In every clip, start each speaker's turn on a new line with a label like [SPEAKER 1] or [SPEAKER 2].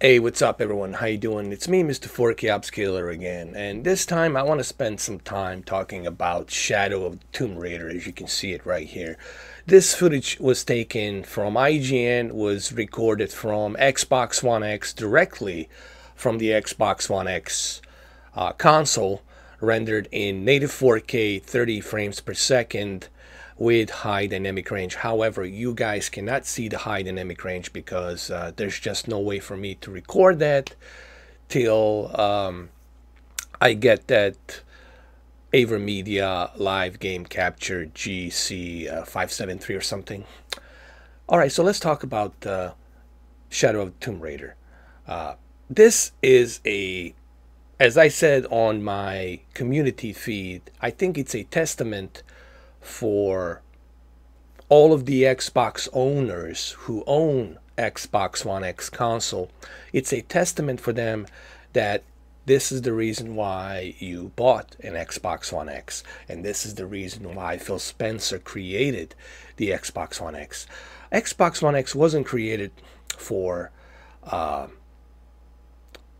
[SPEAKER 1] Hey, what's up everyone? How you doing? It's me, Mr. 4K Upscaler again, and this time I want to spend some time talking about Shadow of the Tomb Raider, as you can see it right here. This footage was taken from IGN, was recorded from Xbox One X directly from the Xbox One X console, rendered in native 4K 30 frames per second with high dynamic range. However, you guys cannot see the high dynamic range because there's just no way for me to record that till I get that AverMedia live game capture GC 573 or something. All right, so let's talk about Shadow of the Tomb Raider. This is as I said on my community feed, I think it's a testament for all of the Xbox owners who own Xbox One X console. It's a testament for them that this is the reason why you bought an Xbox One X, and this is the reason why Phil Spencer created the Xbox One X. Xbox One X wasn't created for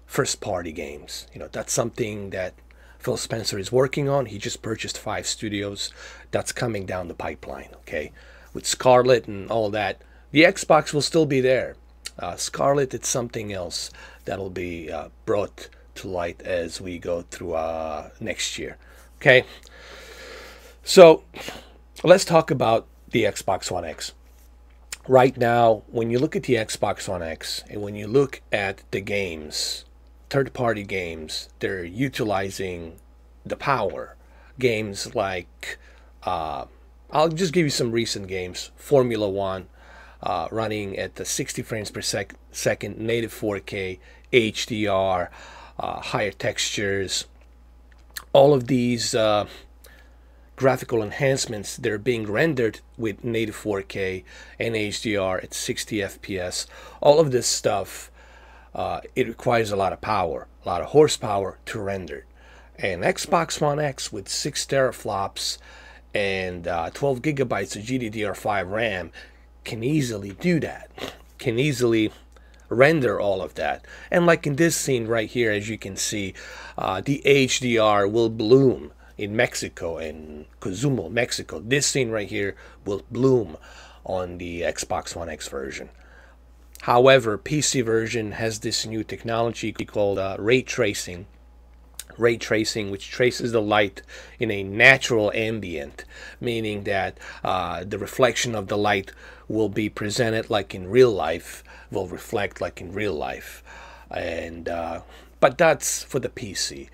[SPEAKER 1] first party games. That's something that Phil Spencer is working on. He just purchased 5 studios. That's coming down the pipeline, okay? With Scarlet and all that, the Xbox will still be there. Scarlet, it's something else that'll be brought to light as we go through next year, okay? So let's talk about the Xbox One X. Right now, when you look at the Xbox One X and when you look at the games, third-party games, they're utilizing the power. Games like, I'll just give you some recent games. Formula One, running at the 60 frames per second, native 4K, HDR, higher textures. All of these graphical enhancements, they're being rendered with native 4K and HDR at 60 FPS. All of this stuff, it requires a lot of power, a lot of horsepower to render. And Xbox One X with 6 teraflops and 12 gigabytes of GDDR5 RAM can easily do that, can easily render all of that. And like in this scene right here, as you can see, the HDR will bloom in Mexico, in Cozumel, Mexico. This scene right here will bloom on the Xbox One X version. However, PC version has this new technology called ray tracing, which traces the light in a natural ambient, meaning that the reflection of the light will be presented like in real life, will reflect like in real life. And but that's for the PC.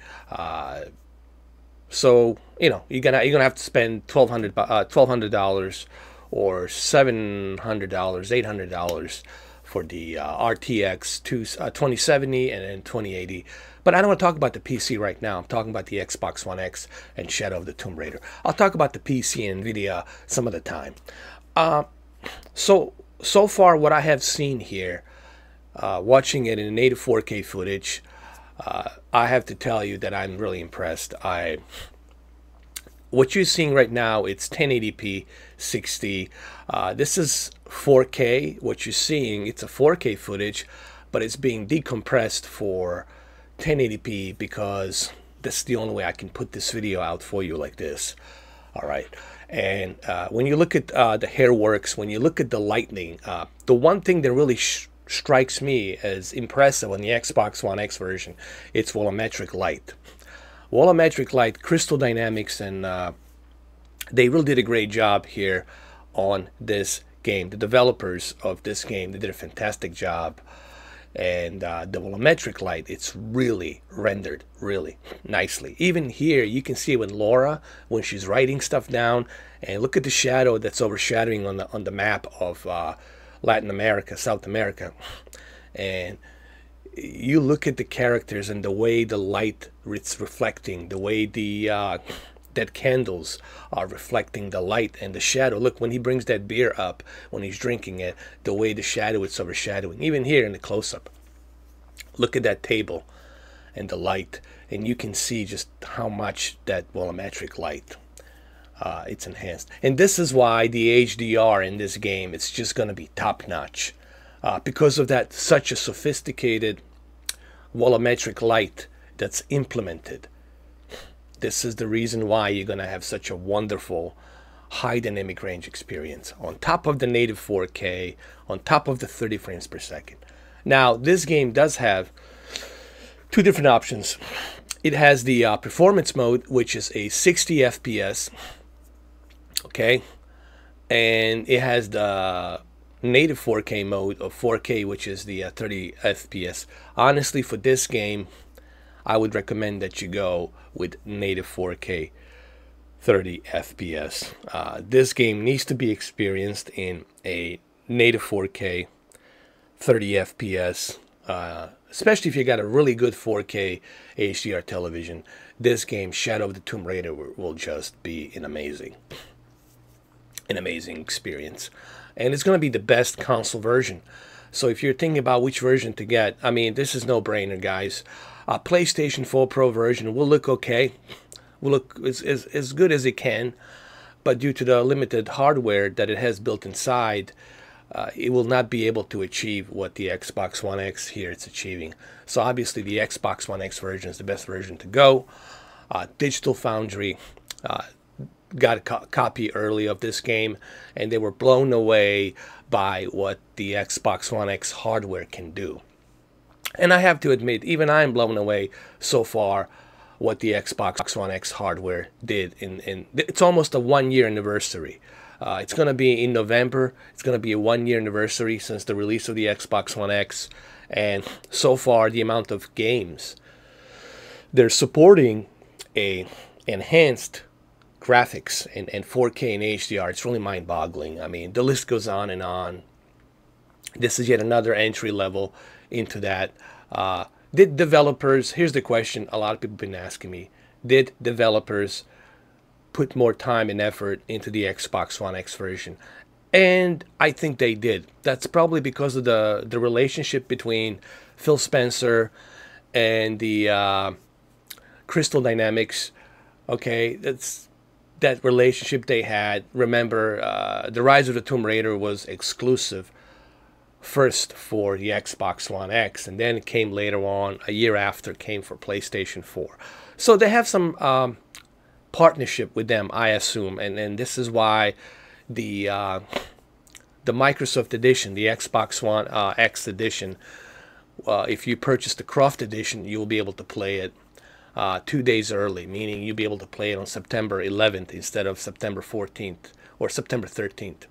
[SPEAKER 1] So you're gonna have to spend $1,200 or $700, $800 for the RTX 2070 and then 2080. But I don't want to talk about the PC right now. I'm talking about the Xbox One X and Shadow of the Tomb Raider. I'll talk about the PC and Nvidia some other time. So far, what I have seen here, watching it in native 4K footage, I have to tell you that I'm really impressed. What you're seeing right now, it's 1080p 60. This is 4K. What you're seeing, it's a 4K footage, but it's being decompressed for 1080p because that's the only way I can put this video out for you like this. All right. And when you look at the hair works, when you look at the lighting, the one thing that really strikes me as impressive on the Xbox One X version, it's volumetric light. Volumetric light, Crystal Dynamics, and they really did a great job here on this game. The developers of this game, they did a fantastic job. And the volumetric light, it's really rendered really nicely. Even here, you can see when Lara, when she's writing stuff down, and look at the shadow that's overshadowing on the map of Latin America, South America. And you look at the characters and the way the light it's reflecting, the way the that candles are reflecting the light and the shadow. Look, when he brings that beer up, when he's drinking it, the way the shadow is overshadowing. Even here in the close-up, look at that table and the light, and you can see just how much that volumetric light it's enhanced. And this is why the HDR in this game, it's just going to be top-notch. because of that, such a sophisticated volumetric light that's implemented. This is the reason why you're going to have such a wonderful high dynamic range experience on top of the native 4K, on top of the 30 frames per second. Now, this game does have two different options. It has the performance mode, which is a 60 FPS, okay, and it has the native 4K mode of 4K, which is the 30 FPS. Honestly, for this game, I would recommend that you go with native 4K 30 FPS. This game needs to be experienced in a native 4K 30 FPS, especially if you got a really good 4K HDR television. This game, Shadow of the Tomb Raider, will just be an amazing experience. And it's going to be the best console version. So if you're thinking about which version to get, I mean, this is no-brainer, guys. PlayStation 4 Pro version will look okay. Will look as good as it can, but due to the limited hardware that it has built inside, it will not be able to achieve what the Xbox One X here is achieving. So obviously the Xbox One X version is the best version to go. Digital Foundry got a copy early of this game, and they were blown away by what the Xbox One X hardware can do. And I have to admit, even I'm blown away so far what the Xbox One X hardware did. It's almost a 1-year anniversary. It's going to be in November. It's going to be a 1-year anniversary since the release of the Xbox One X. And so far, the amount of games they're supporting a enhanced graphics and 4K and HDR, it's really mind-boggling. I mean, the list goes on and on. This is yet another entry level into that. Did developers, here's the question a lot of people have been asking me, did developers put more time and effort into the Xbox One X version? And I think they did. That's probably because of the relationship between Phil Spencer and the Crystal Dynamics. Okay, that's that relationship they had. Remember, the Rise of the Tomb Raider was exclusive first for the Xbox One X, and then it came later on, a year after, it came for PlayStation 4. So they have some partnership with them, I assume, and this is why the Microsoft edition, the Xbox One X edition, if you purchase the Croft edition, you'll be able to play it 2 days early, meaning you'll be able to play it on September 11th instead of September 14th or September 13th.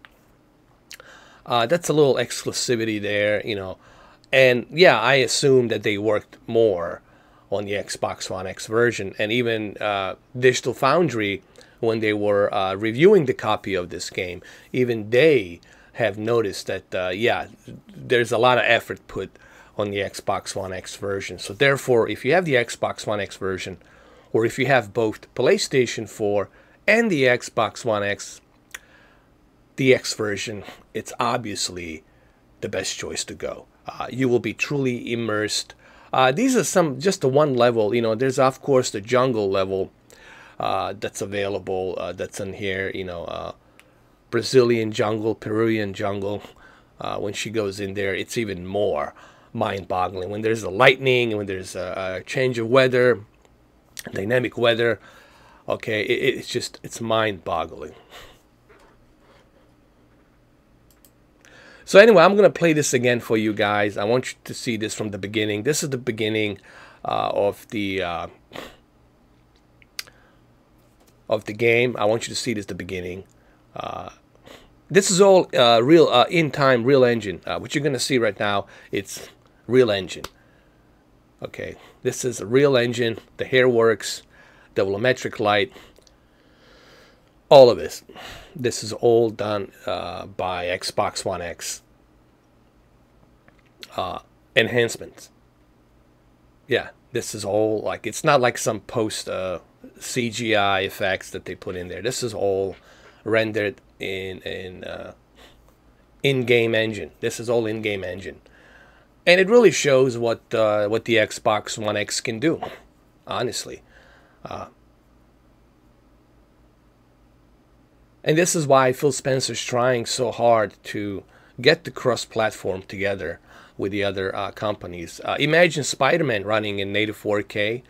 [SPEAKER 1] That's a little exclusivity there, you know. And yeah, I assume that they worked more on the Xbox One X version. And even Digital Foundry, when they were reviewing the copy of this game, even they have noticed that, yeah, there's a lot of effort put on the Xbox One X version. So therefore, if you have the Xbox One X version, or if you have both PlayStation 4 and the Xbox One X, the X version, it's obviously the best choice to go. You will be truly immersed. These are some, just the one level, you know, there's of course the jungle level that's available, that's in here, you know, Brazilian jungle, Peruvian jungle. When she goes in there, it's even more mind-boggling. When there's a lightning, and when there's a change of weather, dynamic weather, okay, it's just, it's mind-boggling. So anyway, I'm going to play this again for you guys. I want you to see this from the beginning. This is the beginning of the game. I want you to see this the beginning. This is all real in-time real engine. What you're going to see right now, it's real engine. Okay, this is a real engine. The hair works, the volumetric light, all of this. This is all done by Xbox One X. Enhancements. Yeah, this is all like, it's not like some post CGI effects that they put in there. This is all rendered in in-game engine. This is all in-game engine, and it really shows what the Xbox One X can do. Honestly. And this is why Phil Spencer's trying so hard to get the cross-platform together with the other companies. Imagine Spider-Man running in native 4K,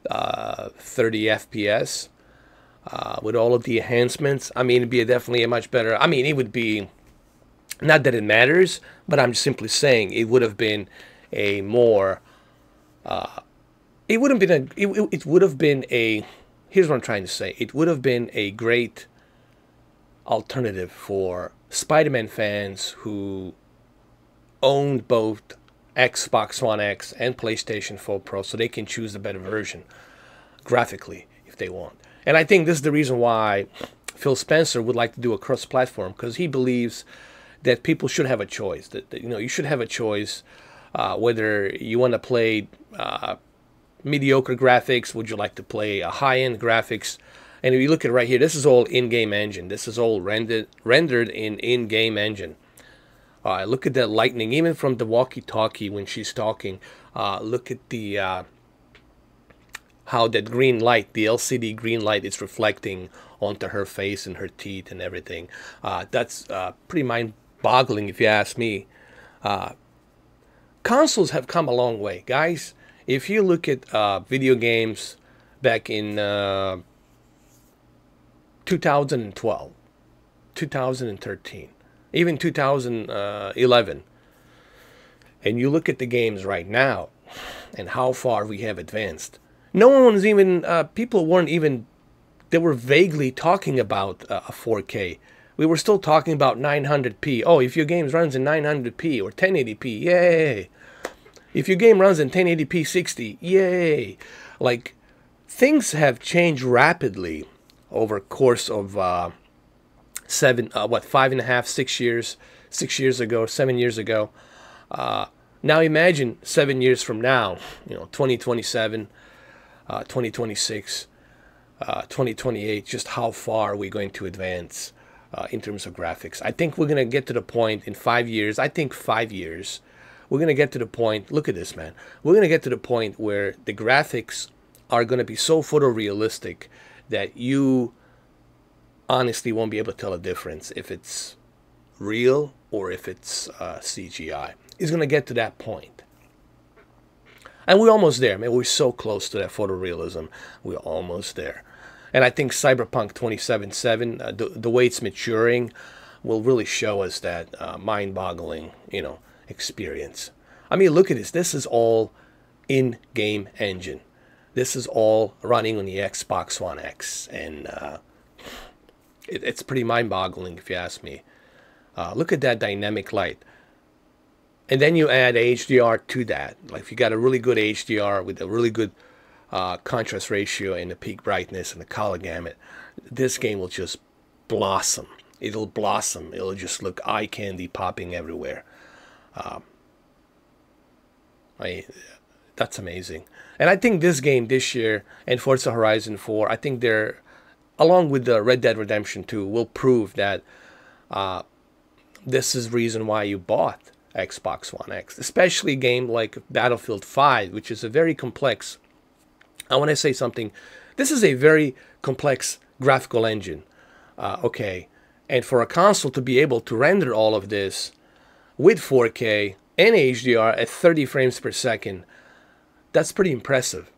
[SPEAKER 1] 30 FPS, with all of the enhancements. I mean, it'd be definitely a much better. I mean, it would be, not that it matters, but I'm simply saying it would have been a more. It would have been a. It would have been a. Here's what I'm trying to say. It would have been a great alternative for Spider-Man fans who owned both Xbox One X and PlayStation 4 Pro, so they can choose the better version graphically if they want. And I think this is the reason why Phil Spencer would like to do a cross-platform, because he believes that people should have a choice. That you should have a choice whether you want to play mediocre graphics, would you like to play a high-end graphics. And if you look at right here, this is all in-game engine. This is all rendered in-game engine. Look at that lightning, even from the walkie-talkie when she's talking. Look at the how that green light, the LCD green light, is reflecting onto her face and her teeth and everything. That's pretty mind-boggling if you ask me. Consoles have come a long way, guys. If you look at video games back in 2012, 2013, even 2011, and you look at the games right now and how far we have advanced, no one was even, people weren't even, they were vaguely talking about a 4K. We were still talking about 900p. Oh, if your game runs in 900p or 1080p, yay. If your game runs in 1080p 60, yay. Like, things have changed rapidly over a course of 5.5, 6 years, 6 years ago, 7 years ago. Now imagine 7 years from now, 2027, 2026, 2028, just how far we're going to advance in terms of graphics. I think we're going to get to the point in 5 years. I think 5 years. We're going to get to the point, look at this, man. We're going to get to the point where the graphics are going to be so photorealistic that you honestly won't be able to tell a difference if it's real or if it's CGI. It's going to get to that point. And we're almost there, man. We're so close to that photorealism. We're almost there. And I think Cyberpunk 2077, the way it's maturing, will really show us that mind-boggling, experience. I mean, look at this. This is all in-game engine. This is all running on the Xbox One X, and it's pretty mind-boggling if you ask me. Look at that dynamic light. And then you add HDR to that. Like if you got a really good HDR with a really good contrast ratio and the peak brightness and the color gamut, this game will just blossom. It'll blossom. It'll just look eye candy popping everywhere. That's amazing. And I think this game this year and Forza Horizon 4, I think they're, along with the Red Dead Redemption 2, will prove that this is the reason why you bought Xbox One X. Especially a game like Battlefield 5, which is a very complex, I want to say something, this is a very complex graphical engine. Okay, and for a console to be able to render all of this with 4K and HDR at 30 frames per second, that's pretty impressive,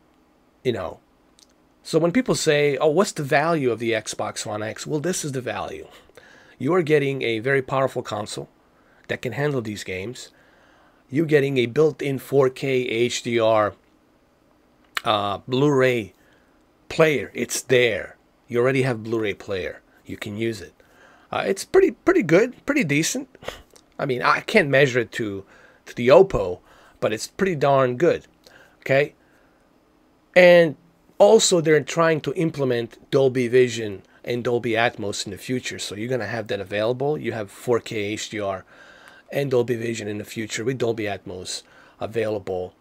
[SPEAKER 1] So when people say, oh, what's the value of the Xbox One X? Well, this is the value. You are getting a very powerful console that can handle these games. You're getting a built-in 4K HDR Blu-ray player. It's there. You already have Blu-ray player. You can use it. It's pretty good, pretty decent. I mean, I can't measure it to the Oppo, but it's pretty darn good. Okay? And also they're trying to implement Dolby Vision and Dolby Atmos in the future. So you're going to have that available. You have 4K HDR and Dolby Vision in the future with Dolby Atmos available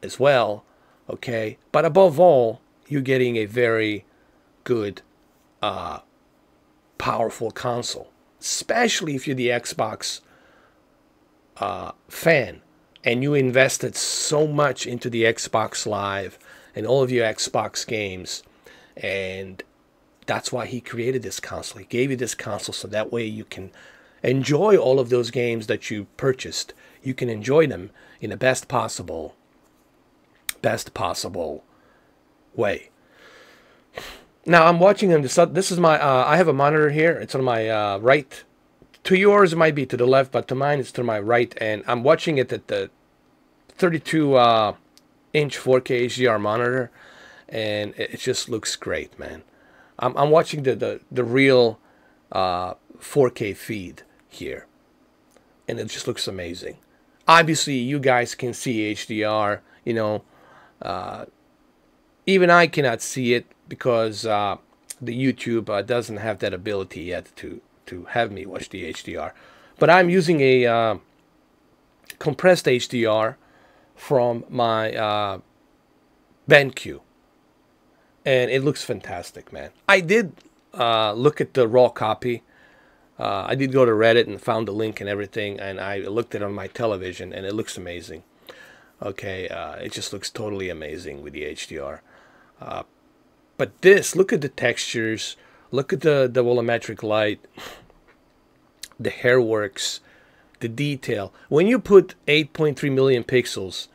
[SPEAKER 1] as well. Okay? But above all, you're getting a very good, powerful console. Especially if you're the Xbox fan and you invested so much into the Xbox Live and all of your Xbox games, and that's why he created this console. He gave you this console so that way you can enjoy all of those games that you purchased. You can enjoy them in the best possible way. Now I'm watching them. This is my. I have a monitor here. It's on my right. To yours it might be to the left, but to mine it's to my right, and I'm watching it at the 32-inch 4K HDR monitor, and it just looks great, man. I'm watching the real 4K feed here, and it just looks amazing. Obviously, you guys can see HDR. You know, even I cannot see it because the YouTube doesn't have that ability yet to have me watch the HDR. But I'm using a compressed HDR from my BenQ, and it looks fantastic, man. I did look at the raw copy. I did go to Reddit and found the link and everything, and I looked at it on my television, and it looks amazing. Okay, it just looks totally amazing with the HDR. But this, look at the textures, look at the volumetric light, the hair works, the detail. When you put 8.3 million pixels,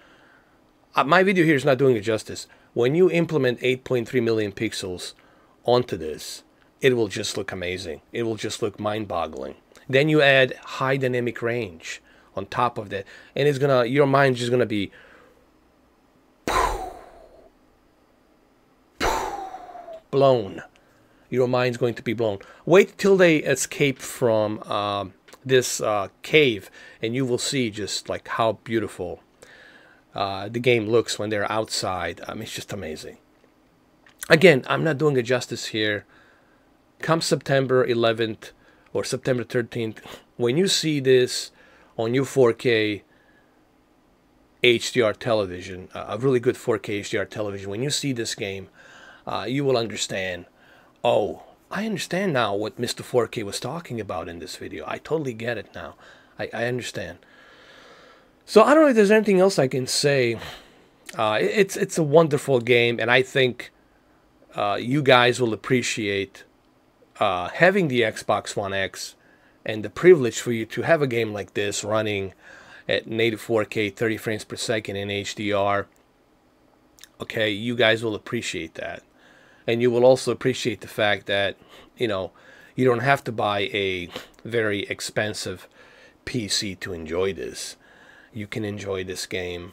[SPEAKER 1] my video here is not doing it justice. When you implement 8.3 million pixels onto this, it will just look amazing. It will just look mind-boggling. Then you add high dynamic range on top of that, and it's gonna, your mind's just gonna be blown. Your mind's going to be blown. Wait till they escape from this cave, and you will see just like how beautiful the game looks when they're outside. I mean, it's just amazing. Again, I'm not doing it justice here. Come September 11th or September 13th, when you see this on your 4K HDR television, a really good 4K HDR television, when you see this game, you will understand, oh, I understand now what Mr. 4K was talking about in this video. I totally get it now. I understand. So I don't know if there's anything else I can say. It's a wonderful game, and I think you guys will appreciate having the Xbox One X and the privilege for you to have a game like this running at native 4K 30 frames per second in HDR. Okay, you guys will appreciate that. And you will also appreciate the fact that, you know, you don't have to buy a very expensive PC to enjoy this. You can enjoy this game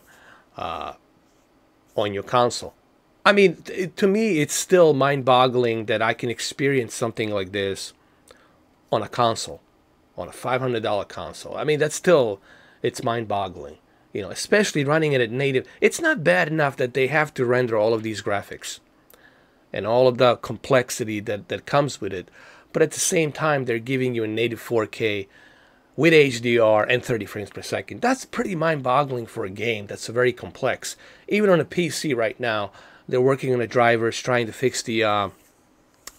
[SPEAKER 1] on your console. I mean, to me, it's still mind-boggling that I can experience something like this on a console, on a $500 console. I mean, that's still, it's mind-boggling. You know, especially running it at native. It's not bad enough that they have to render all of these graphics and all of the complexity that comes with it. But at the same time, they're giving you a native 4K with HDR and 30 frames per second. That's pretty mind-boggling for a game that's very complex. Even on a PC right now, they're working on the drivers, trying to fix the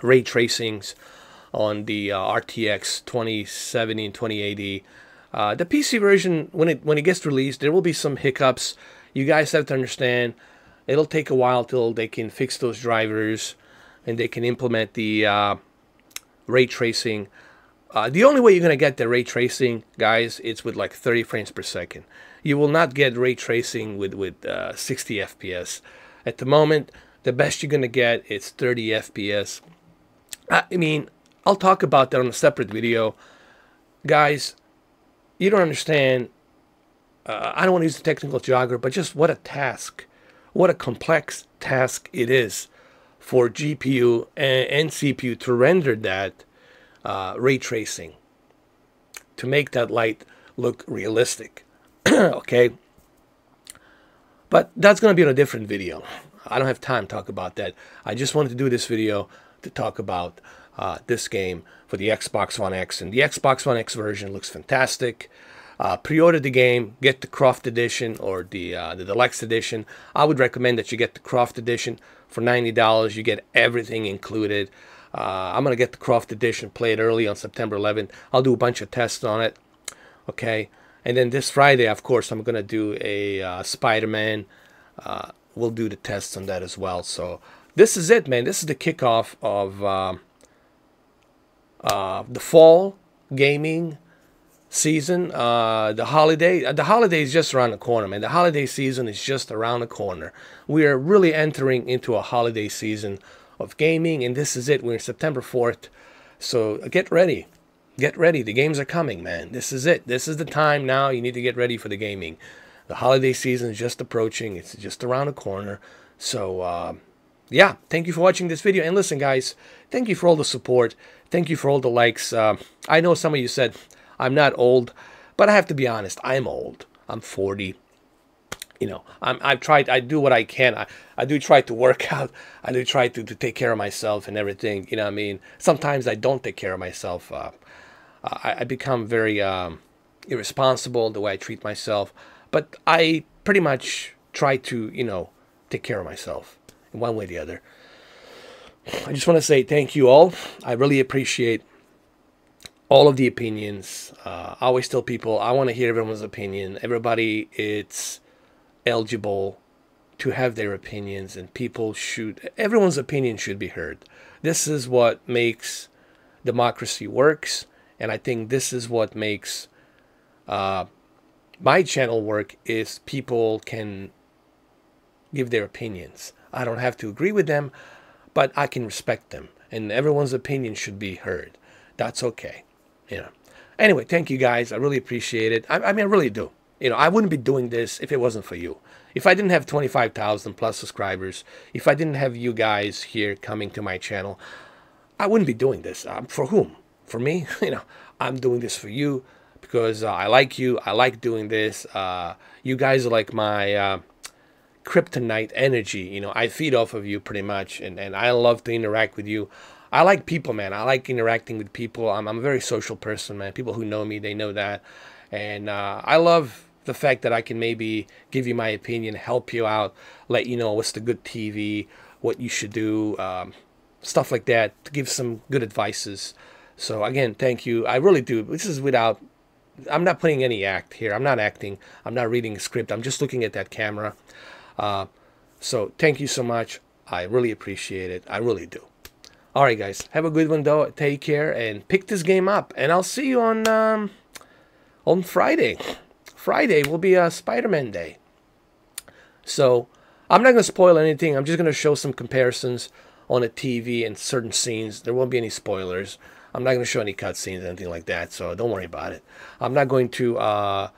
[SPEAKER 1] ray tracings on the RTX 2070 and 2080. The PC version, when it gets released, there will be some hiccups. You guys have to understand, it'll take a while till they can fix those drivers and they can implement the ray tracing. The only way you're going to get the ray tracing, guys, it's with like 30 frames per second. You will not get ray tracing with 60 FPS. At the moment, the best you're going to get is 30 FPS. I mean, I'll talk about that on a separate video. Guys, you don't understand. I don't want to use the technical jargon, but just what a task, what a complex task it is for GPU and CPU to render that ray tracing, to make that light look realistic. Okay? But that's going to be in a different video. I don't have time to talk about that. I just wanted to do this video to talk about this game for the Xbox One X. And the Xbox One X version looks fantastic. Pre-order the game, get the Croft edition or the Deluxe edition. I would recommend that you get the Croft edition for $90. You get everything included. I'm going to get the Croft edition, play it early on September 11th. I'll do a bunch of tests on it. Okay. And then this Friday, of course, I'm going to do a Spider-Man. We'll do the tests on that as well. So this is it, man. This is the kickoff of the fall gaming season, the holiday is just around the corner, man. The holiday season is just around the corner. We are really entering into a holiday season of gaming, and this is it. We're September 4th, so get ready. Get ready. The games are coming, man. This is it. This is the time now. You need to get ready for the gaming. The holiday season is just approaching. It's just around the corner. So, yeah, thank you for watching this video. And listen, guys, thank you for all the support. Thank you for all the likes. I know some of you said I'm not old, but I have to be honest. I'm old. I'm 40. You know, I've tried. I do what I can. I do try to work out. I do try to take care of myself and everything. You know what I mean? Sometimes I don't take care of myself. I become very irresponsible the way I treat myself. But I pretty much try to, you know, take care of myself in one way or the other. I just want to say thank you all. I really appreciate all of the opinions. I always tell people I want to hear everyone's opinion. Everybody, it's eligible to have their opinions, and everyone's opinion should be heard. This is what makes democracy works, and I think this is what makes my channel work, is people can give their opinions. I don't have to agree with them, but I can respect them, and everyone's opinion should be heard. That's okay. You know. Anyway, thank you guys. I really appreciate it. I mean, I really do. You know, I wouldn't be doing this if it wasn't for you. If I didn't have 25,000 plus subscribers, if I didn't have you guys here coming to my channel, I wouldn't be doing this. For whom? For me? You know, I'm doing this for you because I like you. I like doing this. You guys are like my kryptonite energy. You know, I feed off of you pretty much, and I love to interact with you. I like people, man. I like interacting with people. I'm a very social person, man. People who know me, they know that. And I love the fact that I can maybe give you my opinion, help you out, let you know what's the good TV, what you should do, stuff like that, to give some good advices. So again, thank you. I really do. This is without, I'm not putting any act here. I'm not acting. I'm not reading a script. I'm just looking at that camera. So thank you so much. I really appreciate it. I really do. All right, guys. Have a good one, though. Take care and pick this game up. And I'll see you on Friday. Friday will be a Spider-Man day. So I'm not going to spoil anything. I'm just going to show some comparisons on the TV and certain scenes. There won't be any spoilers. I'm not going to show any cutscenes or anything like that, so don't worry about it. I'm not going to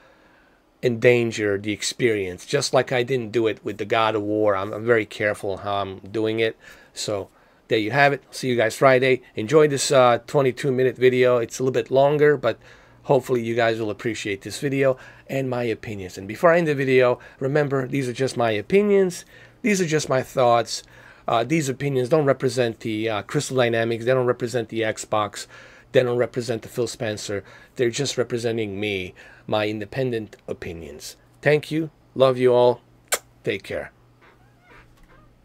[SPEAKER 1] endanger the experience, just like I didn't do it with the God of War. I'm very careful how I'm doing it. So there you have it. See you guys Friday. Enjoy this 22-minute video. It's a little bit longer, but hopefully you guys will appreciate this video and my opinions. And before I end the video, remember, these are just my opinions. These are just my thoughts. These opinions don't represent the Crystal Dynamics. They don't represent the Xbox. They don't represent the Phil Spencer. They're just representing me, my independent opinions. Thank you. Love you all. Take care.